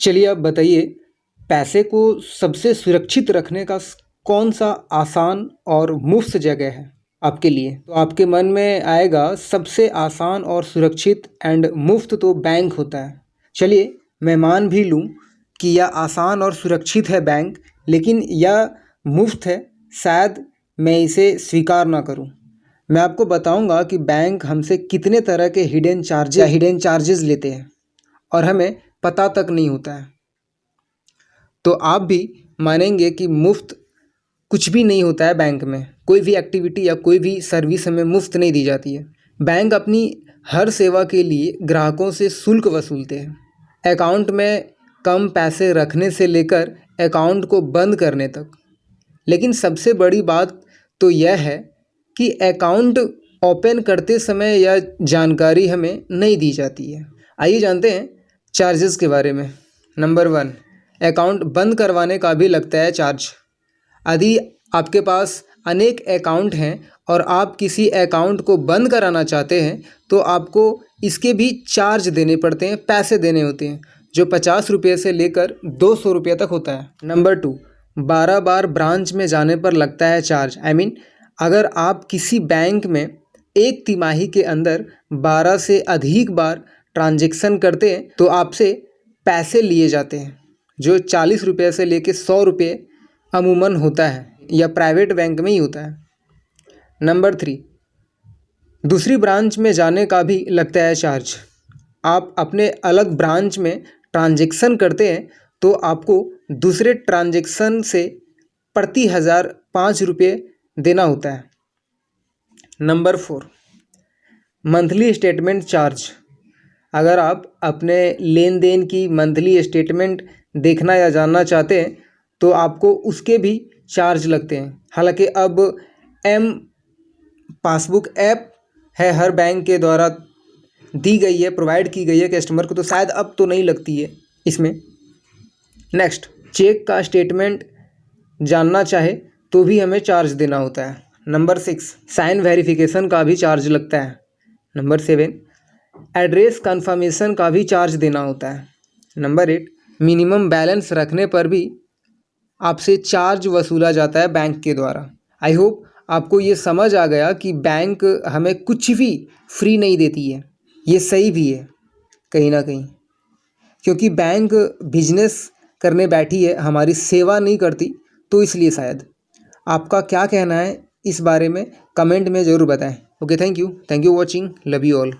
चलिए आप बताइए, पैसे को सबसे सुरक्षित रखने का कौन सा आसान और मुफ्त जगह है आपके लिए? तो आपके मन में आएगा सबसे आसान और सुरक्षित एंड मुफ्त तो बैंक होता है। चलिए मैं मान भी लूँ कि यह आसान और सुरक्षित है बैंक, लेकिन यह मुफ्त है, शायद मैं इसे स्वीकार ना करूं। मैं आपको बताऊंगा कि बैंक हमसे कितने तरह के हिडन चार्जेस लेते हैं और हमें पता तक नहीं होता है। तो आप भी मानेंगे कि मुफ्त कुछ भी नहीं होता है बैंक में। कोई भी एक्टिविटी या कोई भी सर्विस हमें मुफ्त नहीं दी जाती है। बैंक अपनी हर सेवा के लिए ग्राहकों से शुल्क वसूलते हैं, अकाउंट में कम पैसे रखने से लेकर अकाउंट को बंद करने तक। लेकिन सबसे बड़ी बात तो यह है कि अकाउंट ओपन करते समय यह जानकारी हमें नहीं दी जाती है। आइए जानते हैं चार्जेस के बारे में। नंबर 1, अकाउंट बंद करवाने का भी लगता है चार्ज। यदि आपके पास अनेक अकाउंट हैं और आप किसी अकाउंट को बंद कराना चाहते हैं तो आपको इसके भी चार्ज देने पड़ते हैं, पैसे देने होते हैं, जो 50 रुपये से लेकर 200 रुपये तक होता है। नंबर 2, 12 बार ब्रांच में जाने पर लगता है चार्ज। अगर आप किसी बैंक में एक तिमाही के अंदर 12 से अधिक बार ट्रांजैक्शन करते हैं तो आपसे पैसे लिए जाते हैं, जो 40 रुपये से लेकर 100 रुपये अमूमन होता है, या प्राइवेट बैंक में ही होता है। नंबर 3, दूसरी ब्रांच में जाने का भी लगता है चार्ज। आप अपने अलग ब्रांच में ट्रांजैक्शन करते हैं तो आपको दूसरे ट्रांजैक्शन से प्रति 1000 5 रुपये देना होता है। Number 4, monthly statement charge. अगर आप अपने लेन देन की मंथली स्टेटमेंट देखना या जानना चाहते हैं तो आपको उसके भी चार्ज लगते हैं। हालांकि अब एम पासबुक ऐप है, हर बैंक के द्वारा दी गई है, प्रोवाइड की गई है कस्टमर को, तो शायद अब तो नहीं लगती है इसमें। नेक्स्ट, चेक का स्टेटमेंट जानना चाहे तो भी हमें चार्ज देना होता है। नंबर 6, साइन वेरिफिकेशन का भी चार्ज लगता है। नंबर 7, एड्रेस कंफर्मेशन का भी चार्ज देना होता है। नंबर 8, मिनिमम बैलेंस रखने पर भी आपसे चार्ज वसूला जाता है बैंक के द्वारा। आई होप आपको ये समझ आ गया कि बैंक हमें कुछ भी फ्री नहीं देती है। ये सही भी है कहीं ना कहीं, क्योंकि बैंक बिजनेस करने बैठी है, हमारी सेवा नहीं करती, तो इसलिए शायद। आपका क्या कहना है इस बारे में कमेंट में ज़रूर बताएं। Okay, thank you watching, love you all.